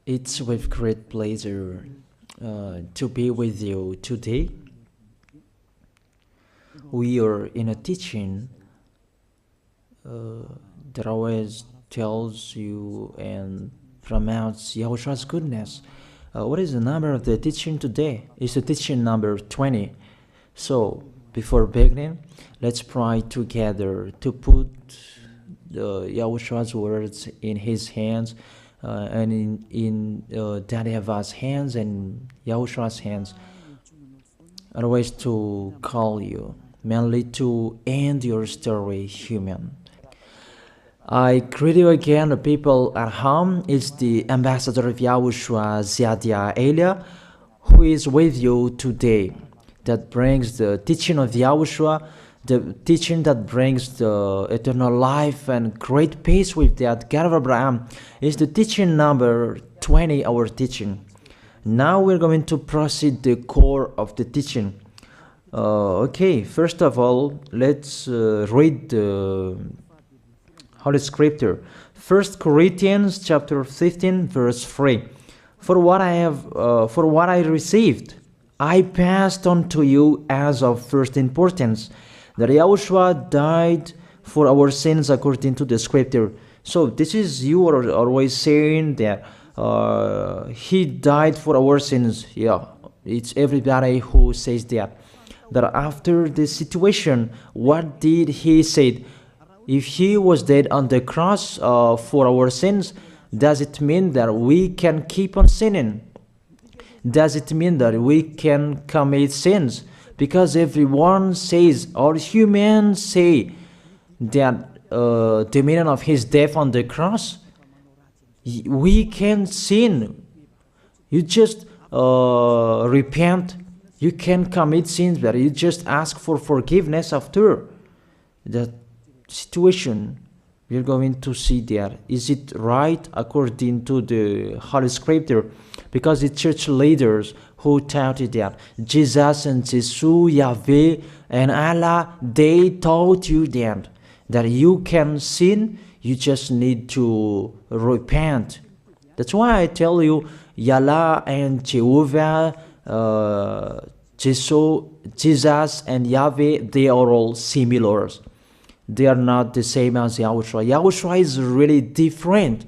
It's with great pleasure to be with you today. We are in a teaching that always tells you and promotes Yahoshua's goodness. What is the number of the teaching today? It's the teaching number 20. So, before beginning, let's pray together to put Yahoshua's words in his hands and in Daddy YAHVAH's hands and Yahoshua's hands. Otherwise, to call you, mainly to end your story human. I greet you again, the people at home. It's the ambassador of Yahushua, Ziadia Elia, who is with you today. That brings the teaching of Yahushua, the teaching that brings the eternal life and great peace with that God of Abraham. Is the teaching number 20, our teaching. Now we're going to proceed the core of the teaching. Okay, first of all, let's read the Holy Scripture. 1 Corinthians chapter 15, verse 3. For what I received, I passed on to you as of first importance, that Yahushua died for our sins according to the Scripture. So this is, you are always saying that he died for our sins. Yeah, it's everybody who says that. That after the situation, what did he say? If he was dead on the cross for our sins, does it mean that we can keep on sinning? Does it mean that we can commit sins? Because everyone says, or humans say, that the meaning of his death on the cross, we can sin. You just repent. You can commit sins, but you just ask for forgiveness after that situation. We're going to see there. Is it right according to the Holy Scripture? Because the church leaders who taught it that Jesus and Jesus, Yahweh and Allah, they taught you that you can sin, you just need to repent. That's why I tell you, Yahlah and Jehovah, Jesus and Yahweh, they are all similar. They are not the same as Yahushua. Yahushua is really different.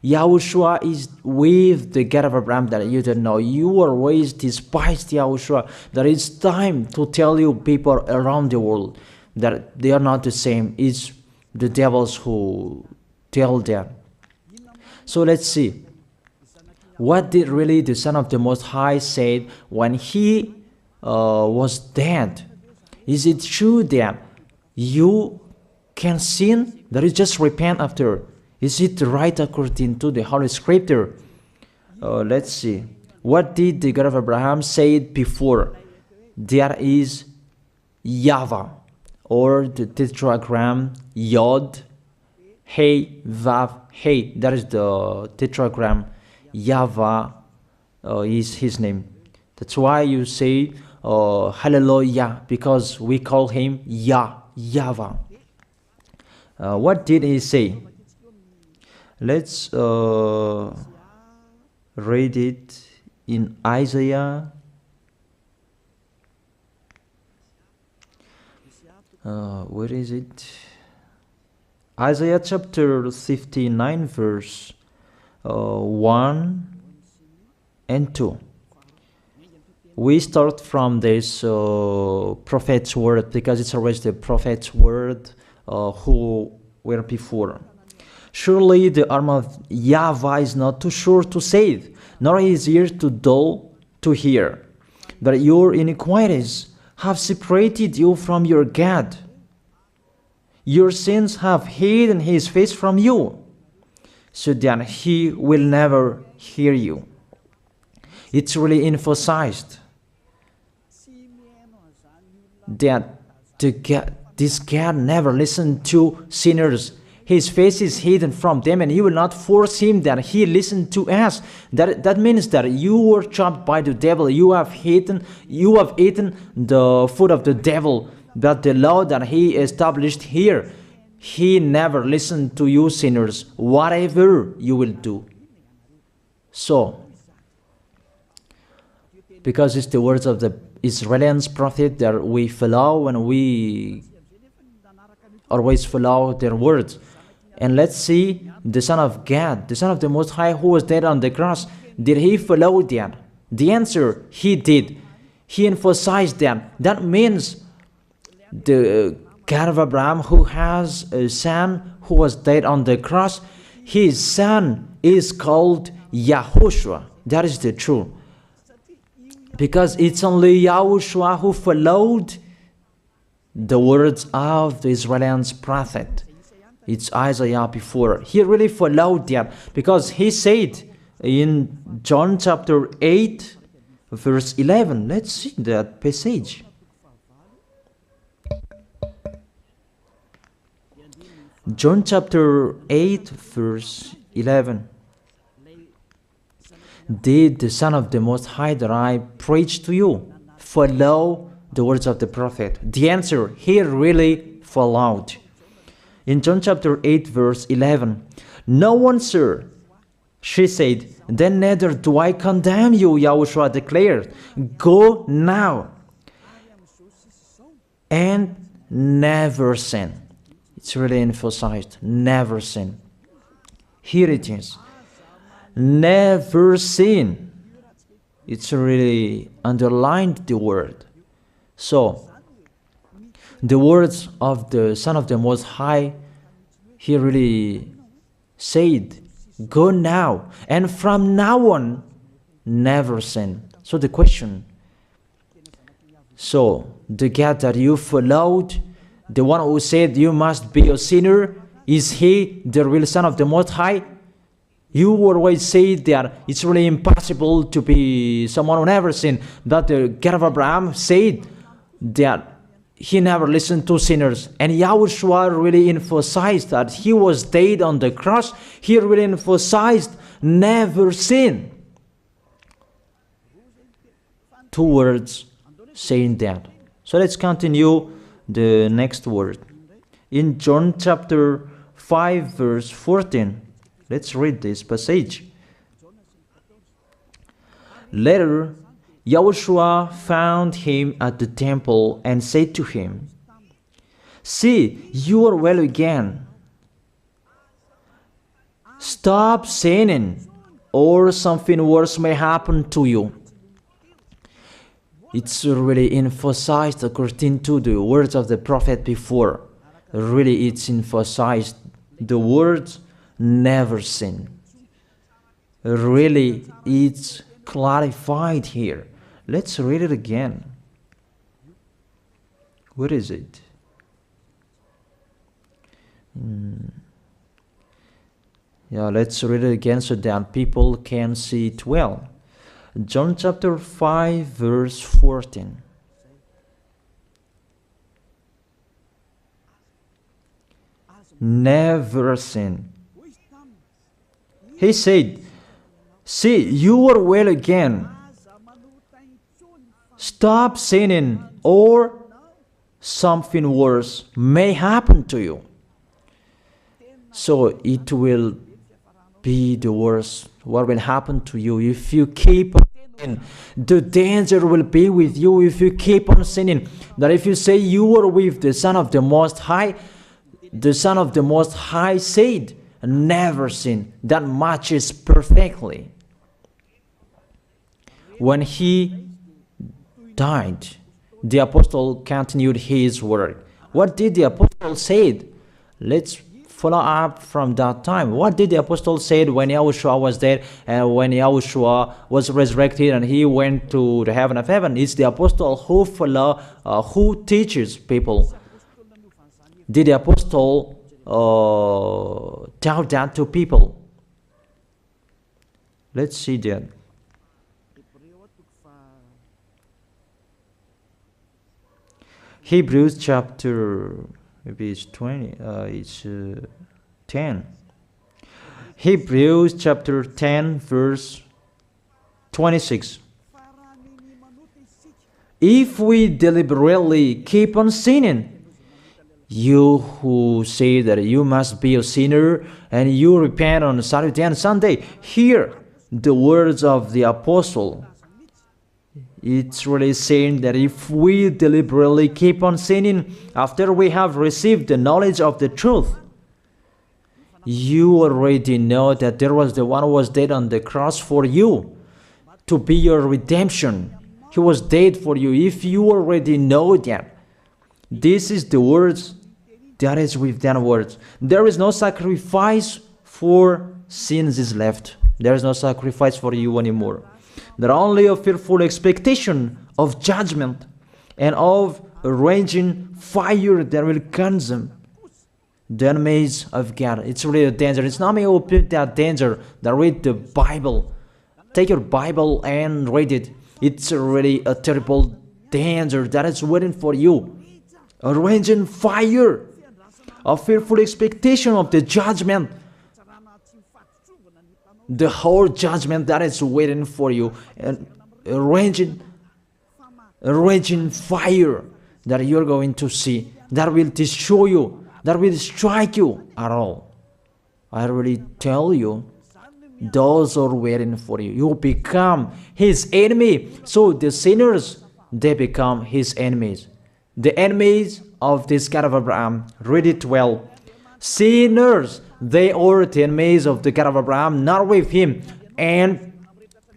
Yahushua is with the God of Abraham that you don't know. You always despised Yahushua. That it's time to tell you people around the world that they are not the same. It's the devils who tell them. So let's see. What did really the Son of the Most High say when he was dead? Is it true that you can sin? That is just repent after. Is it right according to the Holy Scripture? Let's see. What did the God of Abraham say before? There is YAHVAH, or the tetragram Yod, Hey, Vav, Hey. That is the tetragram. YAHVAH is his name. That's why you say Hallelujah, because we call him YAHVAH. What did he say? Let's read it in Isaiah. Where is it? Isaiah chapter 59, verse 1 and 2. We start from this prophet's word, because it's always the prophet's word who were before. Surely the arm of YAHVAH is not too short to save, nor his ear too dull to hear. But your iniquities have separated you from your God. Your sins have hidden his face from you, so that he will never hear you. It's really emphasized that this God never listened to sinners. His face is hidden from them, and you will not force him that he listen to us. That means that you were trapped by the devil. You have eaten the food of the devil. But the law that he established here, he never listened to you sinners, whatever you will do. So, because it's the words of the Israelians prophet that we follow, and we always follow their words. And let's see the Son of God, the Son of the Most High, who was dead on the cross. Did he follow that? The answer, he did. He emphasized that. That means the God of Abraham, who has a son who was dead on the cross, his son is called YAHOSHUAH. That is the truth. Because it's only YAHOSHUAH who followed the words of the Israelians prophet. It's Isaiah before. He really followed that, because he said in John chapter 8, verse 11. Let's see that passage. John chapter 8, verse 11. Did the Son of the Most High that I preach to you follow the words of the prophet? The answer, he really followed. In John chapter 8, verse 11, "No one, sir," she said, "then neither do I condemn you," YAHOSHUAH declared. "Go now and never sin." It's really emphasized, never sin. Here it is. Never sin. It's really underlined the word. So, the words of the Son of the Most High, he really said, go now, and from now on, never sin. So the question, so the God that you followed, the one who said you must be a sinner, is he the real Son of the Most High? You always say that it's really impossible to be someone who never sinned. That the God of Abraham said that he never listened to sinners. And YAHOSHUAH really emphasized that he was dead on the cross. He really emphasized never sin. Two words saying that. So let's continue the next word. In John chapter 5, verse 14. Let's read this passage. Later, YAHOSHUAH found him at the temple and said to him, "See, you are well again. Stop sinning, or something worse may happen to you." It's really emphasized according to the words of the prophet before. Really, it's emphasized the words never sin. Really, it's clarified here. Let's read it again. Where is it? Yeah, let's read it again so that people can see it well. John chapter 5, verse 14. Never sin. He said, "See, you are well again. Stop sinning, or something worse may happen to you." So it will be the worst. What will happen to you if you keep on sinning? The danger will be with you if you keep on sinning. That if you say you are with the Son of the Most High, the Son of the Most High said, never sin. That matches perfectly. When he died, the apostle continued his work. What did the apostle say? Let's follow up from that time. What did the apostle say when YAHOSHUAH was dead and when YAHOSHUAH was resurrected and he went to the heaven of heaven? It's the apostle who teaches people. Did the apostle tell that to people? Let's see that. Hebrews chapter, maybe it's 20, it's 10. Hebrews chapter 10, verse 26. If we deliberately keep on sinning, you who say that you must be a sinner and you repent on Saturday and Sunday, here the words of the apostle. It's really saying that if we deliberately keep on sinning after we have received the knowledge of the truth, you already know that there was the one who was dead on the cross for you to be your redemption. He was dead for you. If you already know that, this is the words that is with that words. There is no sacrifice for sins is left. There is no sacrifice for you anymore. Not only a fearful expectation of judgment and of a raging fire that will consume the enemies of God. It's really a danger. It's not me who put that danger that read the Bible. Take your Bible and read it. It's really a terrible danger that is waiting for you. A raging fire, a fearful expectation of the judgment. The whole judgment that is waiting for you, and a raging fire that you're going to see, that will destroy you, that will strike you at all. I really tell you, those are waiting for you. You become his enemy. So the sinners, they become his enemies. The enemies of this God of Abraham. Read it well. Sinners, they are the enemies of the God of Abraham, not with him. And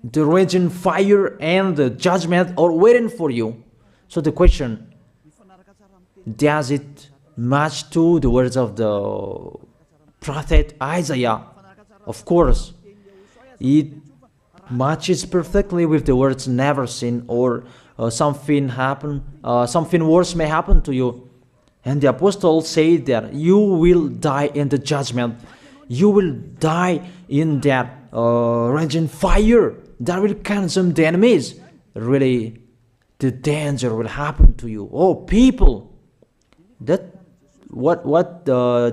the raging fire and the judgment are waiting for you. So the question, does it match to the words of the prophet Isaiah? Of course, it matches perfectly with the words never sin, or something worse may happen to you. And the apostle said that you will die in the judgment. You will die in that raging fire that will consume the enemies. Really, the danger will happen to you. Oh, people, that what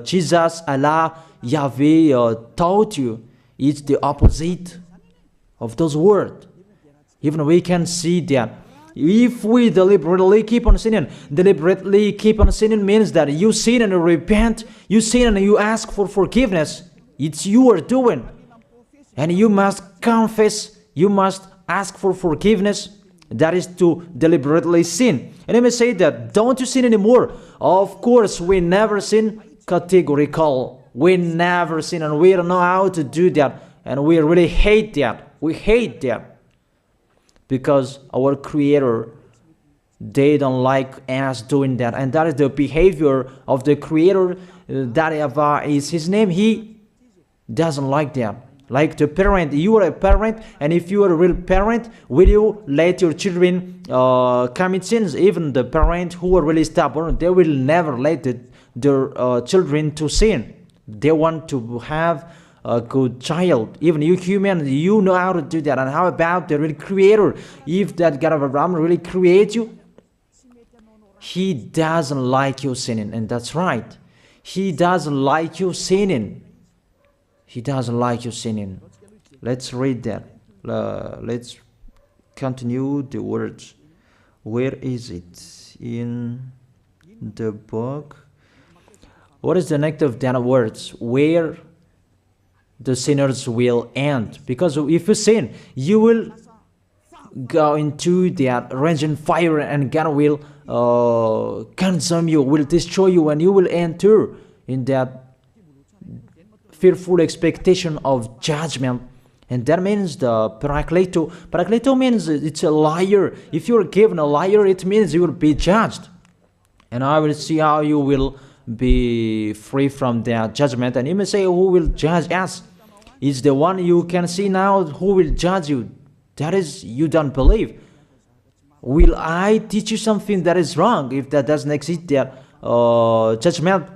Jesus, Allah, Yahweh taught you is the opposite of those words. Even we can see that. If we deliberately keep on sinning means that you sin and you repent, you sin and you ask for forgiveness. It's you are doing. And you must confess, you must ask for forgiveness. That is to deliberately sin. And let me say that, don't you sin anymore. Of course, we never sin categorical. We never sin, and we don't know how to do that. And we really hate that. We hate that. Because our Creator, they don't like us doing that. And that is the behavior of the Creator. That YAHVAH is his name. He doesn't like that. Like the parent, you are a parent, and if you are a real parent, will you let your children commit sins? Even the parent who are really stubborn, they will never let their children to sin. They want to have a good child. Even you human, you know how to do that. And how about the real Creator? If that God of Abraham really creates you, he doesn't like you sinning. And that's right. He doesn't like you sinning. He doesn't like you sinning. Let's read that. Let's continue the words. Where is it? In the book. What is the next of that words? Where the sinners will end. Because if you sin, you will go into that raging fire, and God will consume you, will destroy you, and you will enter in that fearful expectation of judgment. And that means the parakleto. Parakleto means it's a liar. If you're given a liar, it means you will be judged. And I will see how you will be free from that judgment. And you may say, who will judge us? It's the one you can see now who will judge you. That is, you don't believe. Will I teach you something that is wrong if that doesn't exist there? Judgment.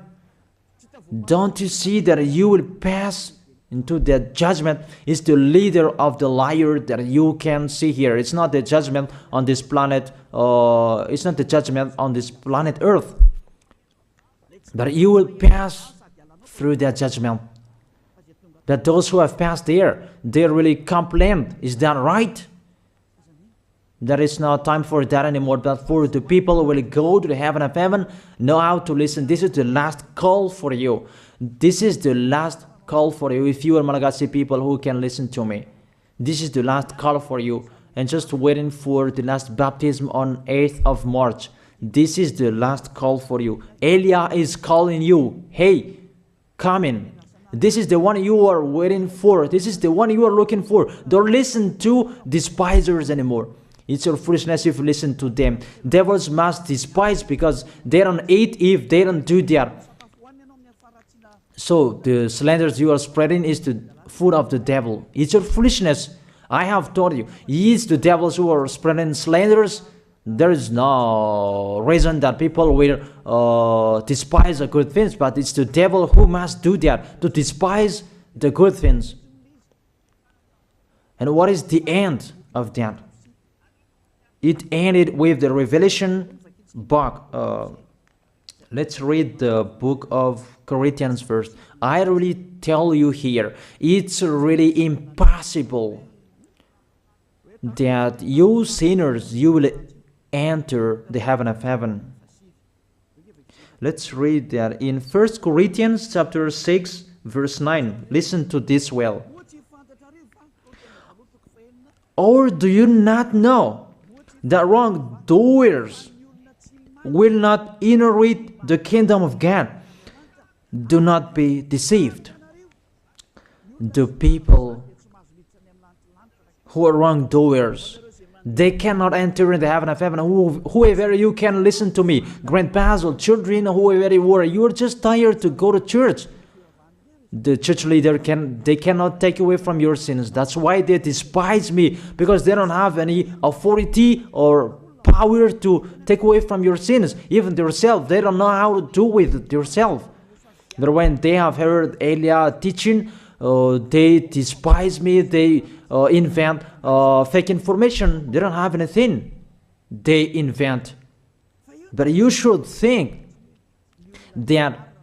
Don't you see that you will pass into that judgment? It's the leader of the liar that you can see here. It's not the judgment on this planet. It's not the judgment on this planet Earth. But you will pass through that judgment. That those who have passed there, they really complain. Is that right? There is no time for that anymore, but for the people who will go to the heaven of heaven, know how to listen. This is the last call for you. This is the last call for you. If you are Malagasy people who can listen to me, This is the last call for you. And just waiting for the last baptism on 8th of March. This is the last call for you. Elia is calling you. Hey, come in. This is the one you are waiting for. This is the one you are looking for. Don't listen to despisers anymore. It's your foolishness if you listen to them. Devils must despise because they don't eat if they don't do that. So the slanders you are spreading is the food of the devil. It's your foolishness. I have told you. It's the devils who are spreading slanders. There is no reason that people will despise the good things, but it's the devil who must do that, to despise the good things. And what is the end of that? It ended with the Revelation book. Let's read the book of Corinthians first. I really tell you here, it's really impossible that you sinners, you will enter the heaven of heaven. Let's read that in 1 Corinthians chapter 6 verse 9. Listen to this well. Or do you not know that wrongdoers will not inherit the kingdom of God? Do not be deceived. The people who are wrongdoers, they cannot enter in the heaven of heaven. Whoever you can listen to me, grandpas or children, whoever you are, you are just tired to go to church. The church leader they cannot take away from your sins. That's why they despise me, because they don't have any authority or power to take away from your sins. Even themselves, they don't know how to do with themselves. But when they have heard Elia teaching, they despise me. They invent fake information. They don't have anything. They invent. But you should think that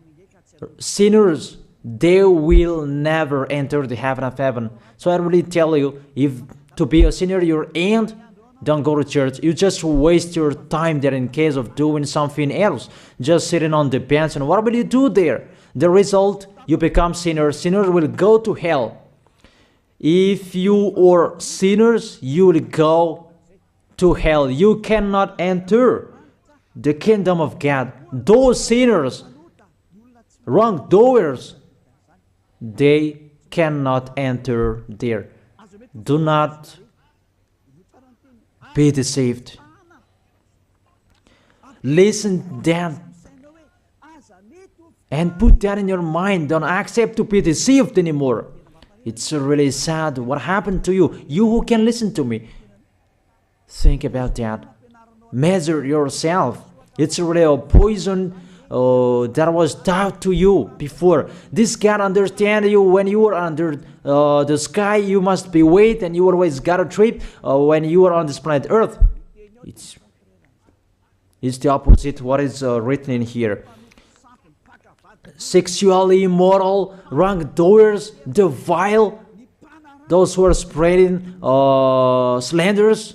sinners, they will never enter the heaven of heaven. So I really tell you, if to be a sinner you're in, don't go to church. You just waste your time there in case of doing something else. Just sitting on the bench, and what will you do there? The result, you become sinners. Sinners will go to hell. If you are sinners, you will go to hell. You cannot enter the kingdom of God. Those sinners, wrongdoers, they cannot enter there. Do not be deceived. Listen then and put that in your mind. Don't accept to be deceived anymore. It's really sad what happened to you. You who can listen to me, think about that. Measure yourself. It's really a poison that was taught to you before. This God understand you when you are under the sky. You must be wait, and you always got a trip when you are on this planet Earth. It's the opposite what is written in here. Sexually immoral, wrongdoers, the vile, those who are spreading slanders,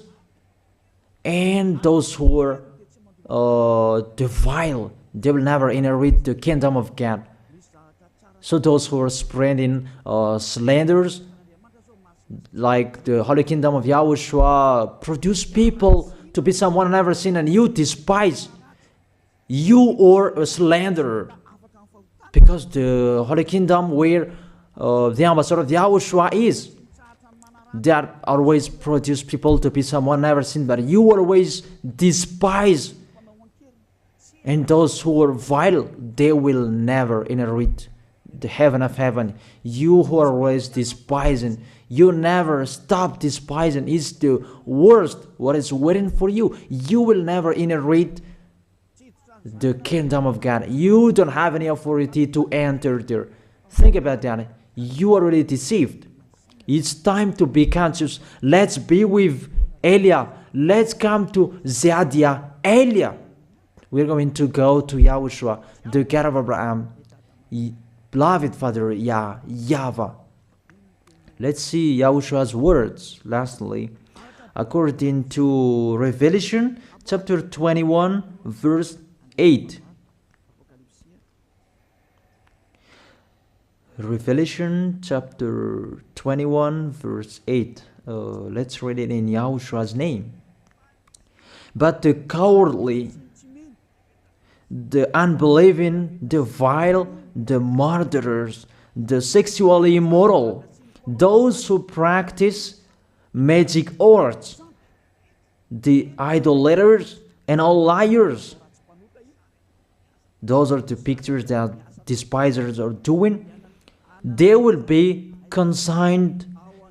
and those who are the vile, they will never inherit the kingdom of God. So those who are spreading slanders, like the Holy Kingdom of YAHOSHUAH, produce people to be someone never seen, and you despise. You are a slanderer. Because the Holy Kingdom where the ambassador of YAHOSHUAH is, that always produce people to be someone never seen, but you always despise. And those who are vile, they will never inherit the heaven of heaven. You who are always despising, you never stop despising. It's the worst what is waiting for you. You will never inherit the kingdom of God. You don't have any authority to enter there. Think about that. You are already deceived. It's time to be conscious. Let's be with Elia. Let's come to Zadiah. Elia. We're going to go to YAHOSHUAH, the God of Abraham, beloved Father YAHVAH. Let's see YAHOSHUAH's words. Lastly, according to Revelation chapter 21 verse 8. Revelation chapter 21 verse 8. Let's read it in Yahoshua's name. But the cowardly, the unbelieving, the vile, the murderers, the sexually immoral, those who practice magic arts, the idolaters, and all liars. Those are the pictures that despisers are doing. They will be consigned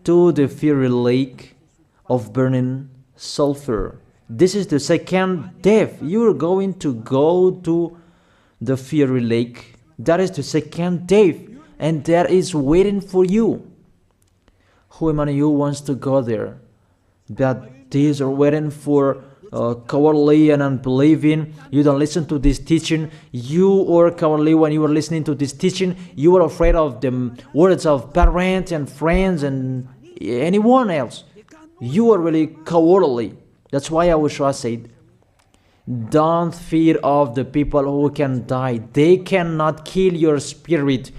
to the fiery lake of burning sulfur. This is the second death. You are going to go to the fiery lake. That is the second death, and that is waiting for you. Who among you wants to go there? But these are waiting for cowardly and unbelieving. You don't listen to this teaching. You are cowardly when you are listening to this teaching. You are afraid of the words of parents and friends and anyone else. You are really cowardly. That's why YAHOSHUAH said, don't fear of the people who can die. They cannot kill your spirit.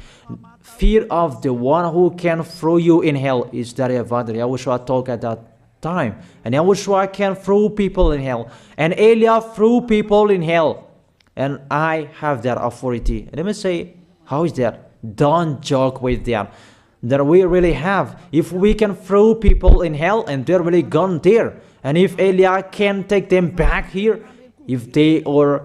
Fear of the one who can throw you in hell. Is that YAHOSHUAH talked at that time. And YAHOSHUAH can throw people in hell. And Elia threw people in hell. And I have that authority. And let me say, how is that? Don't joke with that. That we really have. If we can throw people in hell and they're really gone there. And if Elia can take them back here, if they are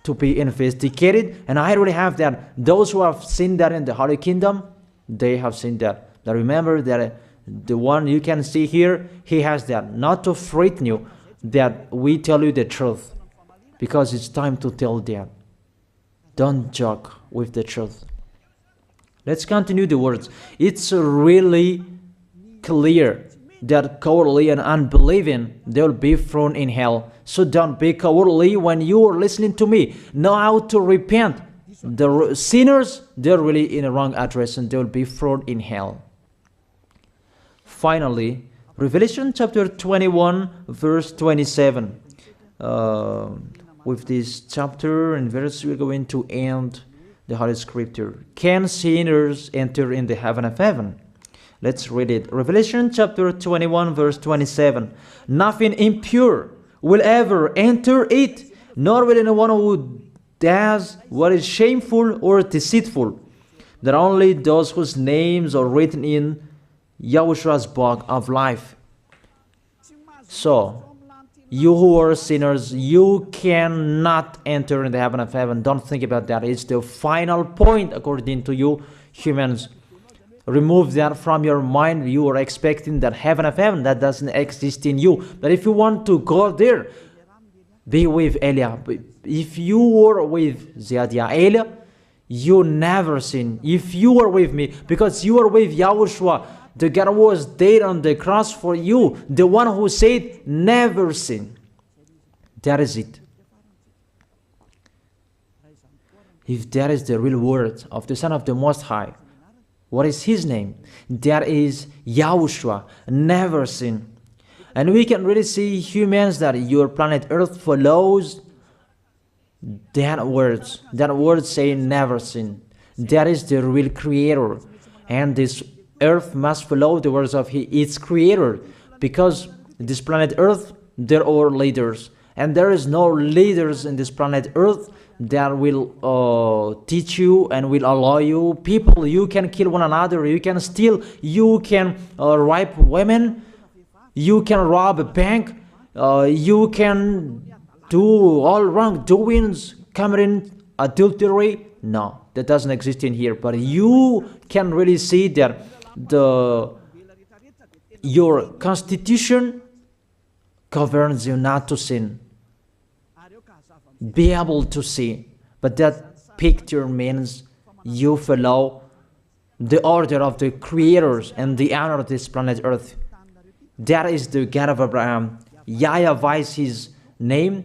to be investigated, and I really have that. Those who have seen that in the Holy Kingdom, they have seen that. Now remember that the one you can see here, he has that. Not to frighten you, that we tell you the truth. Because it's time to tell that. Don't joke with the truth. Let's continue the words. It's really clear that cowardly and unbelieving, they will be thrown in hell. So don't be cowardly when you are listening to me. Know how to repent. The sinners, they're really in a wrong address and they will be thrown in hell. Finally, Revelation chapter 21 verse 27. With this chapter and verse, we're going to end the Holy Scripture. Can sinners enter in the heaven of heaven? Let's read it. Revelation chapter 21 verse 27. Nothing impure will ever enter it, nor will anyone who does what is shameful or deceitful. That only those whose names are written in YAHOSHUAH's book of life. So, you who are sinners, you cannot enter in the heaven of heaven. Don't think about that. It's the final point according to you humans. Remove that from your mind. You are expecting that heaven of heaven that doesn't exist in you. But if you want to go there, be with Elia. If you were with Elia, you never sin. If you are with me, because you are with YAHOSHUAH, the God was dead on the cross for you, the one who said never sin. That is it. If that is the real word of the Son of the Most High, what is his name? That is YAHOSHUAH, never sin. And we can really see humans that your planet Earth follows that words. That word saying never sin. That is the real creator. And this Earth must follow the words of its creator. Because this planet Earth, there are leaders. And there is no leaders in this planet Earth that will teach you and will allow you. People, you can kill one another, you can steal, you can rape women, you can rob a bank, you can do all wrongdoings, committing adultery. No, that doesn't exist in here. But you can really see that your constitution governs you not to sin. Be able to see. But that picture means you follow the order of the creators and the honor of this planet Earth. That is the God of Abraham. YAHVAH is his name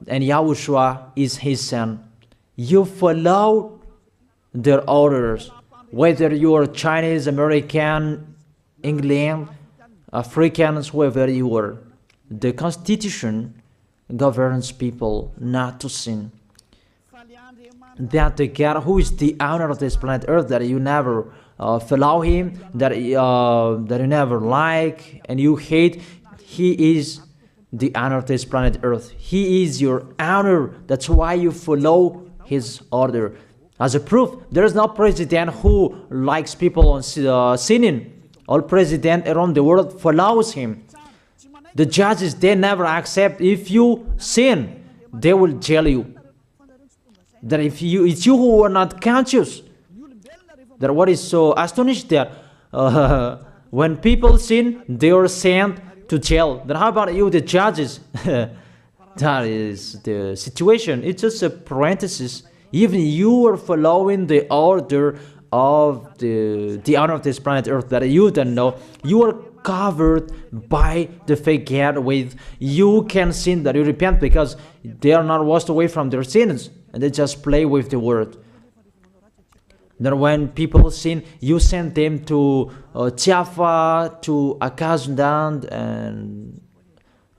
and YAHOSHUAH is his son. You follow their orders. Whether you are Chinese, American, England, Africans, whoever you are. The Constitution governs people not to sin. that the God who is the owner of this planet Earth, that you never follow him, that you never like and you hate, he is the owner of this planet Earth. He is your owner. That's why you follow his order. As a proof, there is no president who likes people on sinning. All president around the world follows him. The judges, they never accept if you sin, they will jail you. That if it's you who are not conscious. That what is so astonished that when people sin, they are sent to jail. Then how about you, the judges? That is the situation. It's just a parenthesis. Even you are following the order of the owner of this planet Earth that you don't know. You are covered by the fake God with you can sin, that you repent, because they are not washed away from their sins and they just play with the word. Then when people sin, you send them to YAHVAH, to Akazundand, and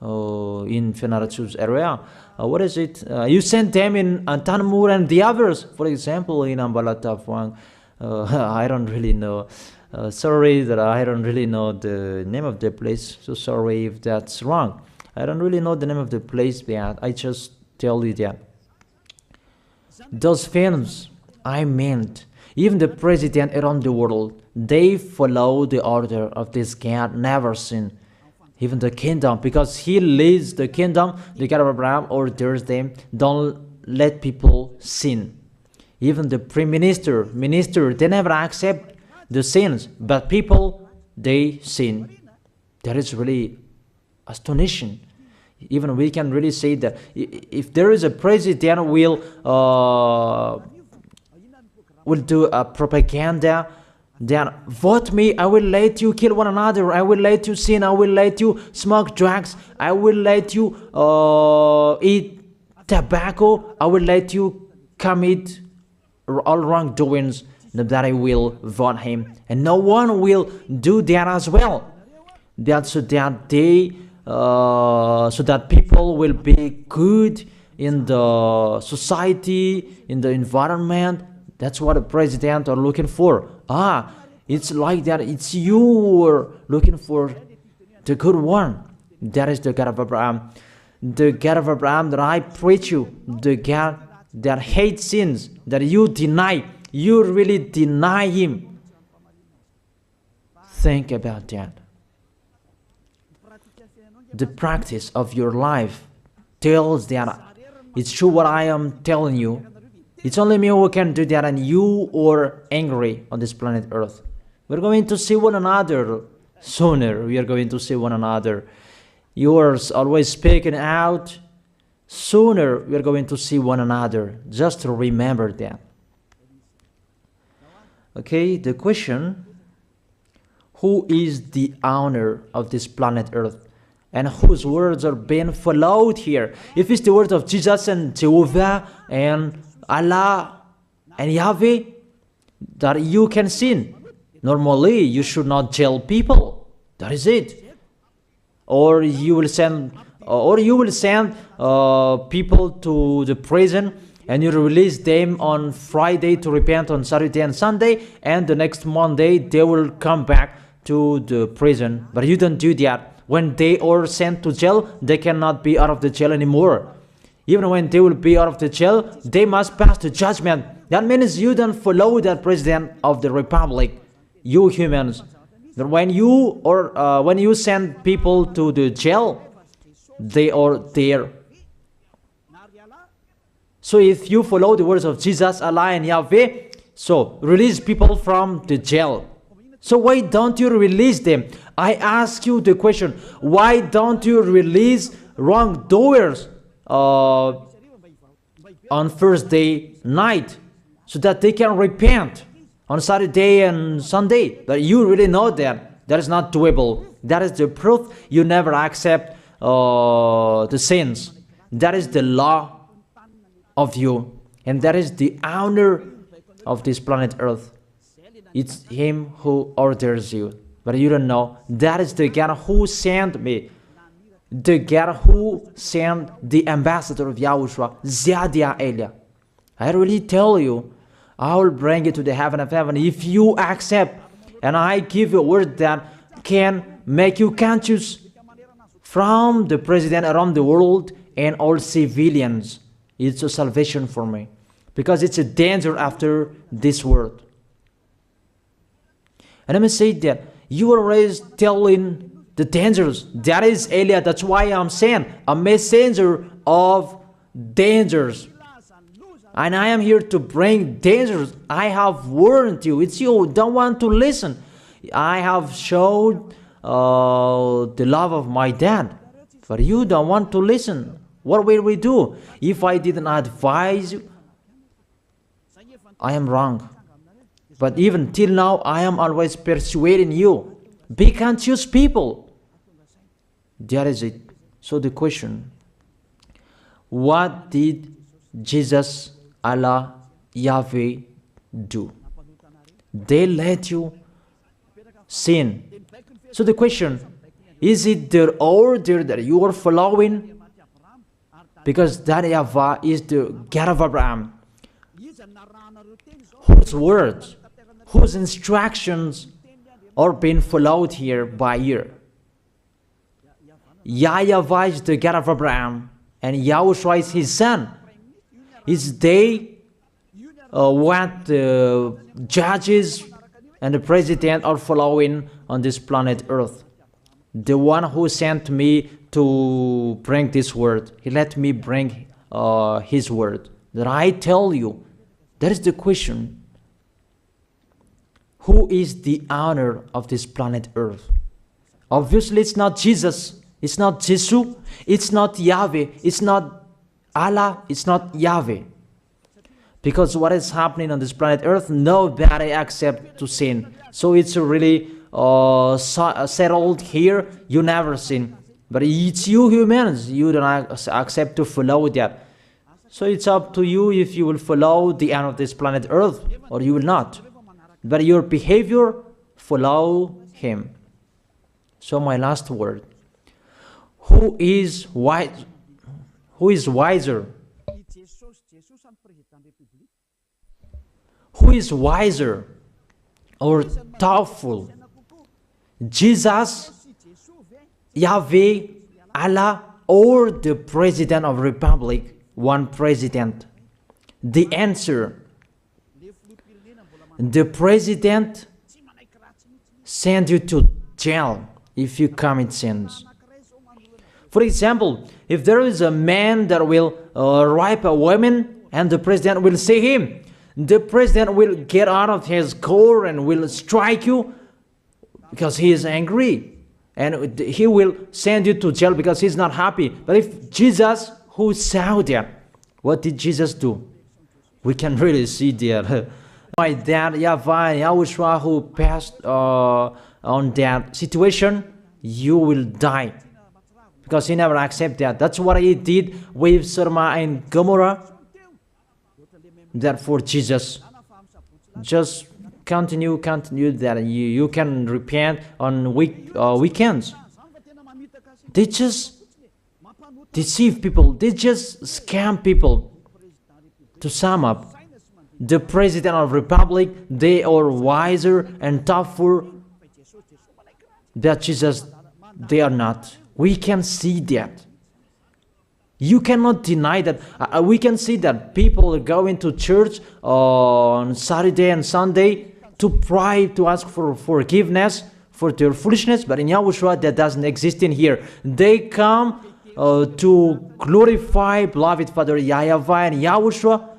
in Fenarachu's area. What is it? You send them in Antanmur and the others. For example, in Ambalatafwang, I don't really know. Sorry that I don't really know the name of the place. So sorry if that's wrong. I don't really know the name of the place, but I just tell you that. Those films, I meant, even the president around the world, they follow the order of this God, never sin. Even the kingdom, because he leads the kingdom, the God of Abraham orders them, don't let people sin. Even the prime minister, they never accept the sins, but people, they sin. That is really astonishing. Even we can really say that if there is a president will do a propaganda, then vote me, I will let you kill one another, I will let you sin, I will let you smoke drugs, I will let you eat tobacco, I will let you commit all wrongdoings, that I will vote him. And no one will do that as well. That's so that they so that people will be good in the society, in the environment. That's what the president are looking for. It's like that. It's you who are looking for the good one. That is the God of Abraham. The God of Abraham that I preach you. The God that hates sins, that you deny. You really deny him. Think about that. The practice of your life tells that it's true what I am telling you. It's only me who can do that, and you are angry on this planet Earth. We're going to see one another sooner. We are going to see one another. You are always speaking out. Sooner we are going to see one another. Just remember that. Okay, the question: who is the owner of this planet Earth? And whose words are being followed here? If it's the words of Jesus and Jehovah and Allah and Yahweh, that you can sin. Normally, you should not jail people. That is it. Or you will send, people to the prison, and you release them on Friday to repent on Saturday and Sunday, and the next Monday they will come back to the prison. But you don't do that. When they are sent to jail, they cannot be out of the jail anymore. Even when they will be out of the jail, they must pass the judgment. That means you don't follow the president of the republic, you humans. That when you send people to the jail, they are there. So if you follow the words of Jesus, Allah and Yahweh, so release people from the jail. So why don't you release them? I ask you the question, why don't you release wrongdoers on Thursday night so that they can repent on Saturday and Sunday? But you really know that that is not doable. That is the proof you never accept the sins. That is the law of you, and that is the owner of this planet Earth. It's him who orders you, but you don't know. That is the God who sent me, the God who sent the ambassador of Yahushua, Zadia Elia. I really tell you, I will bring you to the heaven of heaven if you accept. And I give you a word that can make you conscious from the president around the world and all civilians. It's a salvation for me. Because it's a danger after this world. And let me say that you are always telling the dangers. That is Elia. That's why I'm saying a messenger of dangers. And I am here to bring dangers. I have warned you. It's you don't want to listen. I have showed the love of my dad. But you don't want to listen. What will we do? If I didn't advise you, I am wrong. But even till now, I am always persuading you. Be conscious people. That is it. So the question, what did Jesus, Allah, Yahweh do? They let you sin. So the question, is it their order that you are following? Because that YAHVAH is the God of Abraham, whose words, whose instructions are being followed here by year. YAHVAH is the God of Abraham, and YAHOSHUAH is his son. Is they what the judges and the president are following on this planet Earth. The one who sent me to bring this word, he let me bring his word. That I tell you, that is the question. Who is the owner of this planet Earth? Obviously, it's not Jesus. It's not Jesus. It's not Yahweh. It's not Allah. It's not Yahweh. Because what is happening on this planet Earth, nobody accepts to sin. So it's really settled here. You never sin. But it's you humans. You don't accept to follow that. So it's up to you if you will follow the end of this planet Earth or you will not. But your behavior, follow him. So my last word. Who is wise? Who is wiser? Who is wiser or thoughtful? Jesus, Yahweh, Allah, or the President of Republic? One president. The answer. The president send you to jail if you commit sins. For example, if there is a man that will rape a woman and the president will see him, the president will get out of his car and will strike you because he is angry. And he will send you to jail because he's not happy. But if Jesus, who saw that, what did Jesus do? We can really see that. My dad, YAHVAH, YAHOSHUAH, who passed on that situation, you will die. Because he never accepted that. That's what he did with Sodom and Gomorrah. Therefore, Jesus, just continue that. You can repent on weekends. They just deceive people. They just scam people. To sum up, the President of the Republic, they are wiser and tougher than Jesus. They are not. We can see that. You cannot deny that. We can see that people are going to church on Saturday and Sunday to pray, to ask for forgiveness for their foolishness. But in YAHOSHUAH, that doesn't exist in here. They come to glorify beloved Father YAHVAH and YAHOSHUAH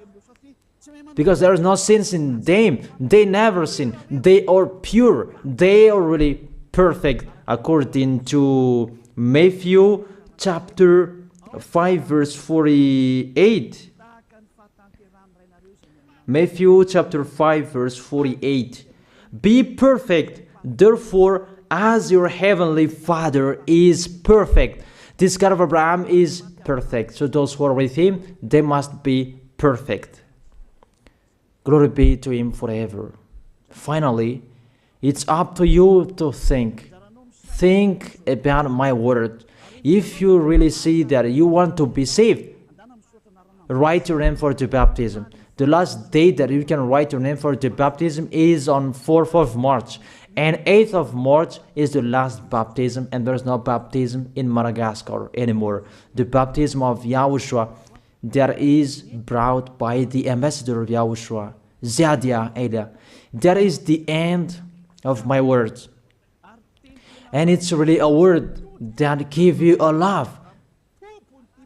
because there is no sins in them. They never sin. They are pure. They are really perfect according to Matthew chapter 5 verse 48. Matthew chapter 5 verse 48. Be perfect, therefore, as your heavenly Father is perfect. This God of Abraham is perfect. So those who are with him, they must be perfect. Glory be to him forever. Finally, it's up to you to think. Think about my word. If you really see that you want to be saved, write your name for the baptism. The last date that you can write your name for the baptism is on 4th of March. And 8th of March is the last baptism, and there's no baptism in Madagascar anymore. The baptism of Yahushua that is brought by the ambassador of Yahushua, Zadia Ada. That is the end of my words. And it's really a word that gives you a love.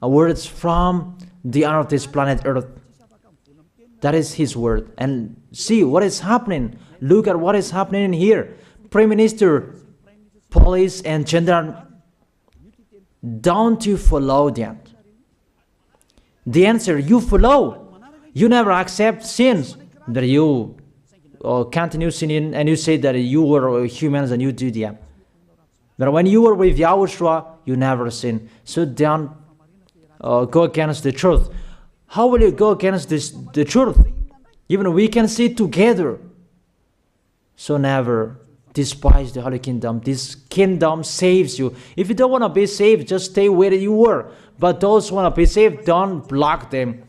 A words from the honor of this planet Earth. That is his word. And see what is happening. Look at what is happening in here. Prime Minister, police and gendarme, don't you follow that? The answer, you follow. You never accept sins. That you continue sinning and you say that you were humans and you do that. But when you were with Yahushua, you never sin. So don't go against the truth. How will you go against the truth? Even we can see together. So never despise the Holy Kingdom. This kingdom saves you. If you don't want to be saved, just stay where you were. But those who want to be saved, don't block them.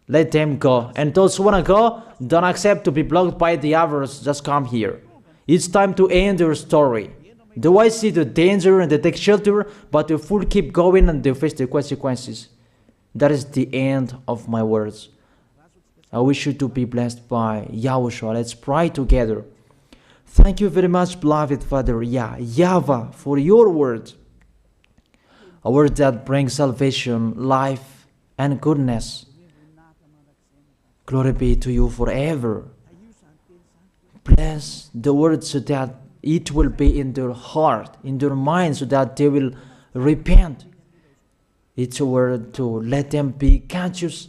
Let them go. And those who want to go, don't accept to be blocked by the others. Just come here. It's time to end your story. Do I see the danger and they take shelter, but the fool keep going and they face the consequences? That is the end of my words. I wish you to be blessed by Yahushua. Let's pray together. Thank you very much, beloved Father YAHVAH, for your word. A word that brings salvation, life, and goodness. Glory be to you forever. Bless the word so that it will be in their heart, in their mind, so that they will repent. It's a word to let them be conscious,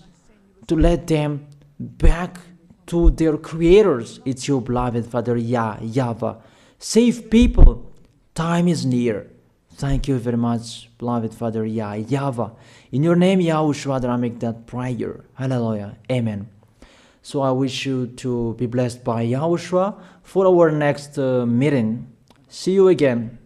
to let them back to their creators. It's your beloved Father YAHVAH. Save people. Time is near. Thank you very much, beloved Father YAHVAH. In your name, Yahushua, that I make that prayer. Hallelujah. Amen. So I wish you to be blessed by Yahushua for our next meeting. See you again.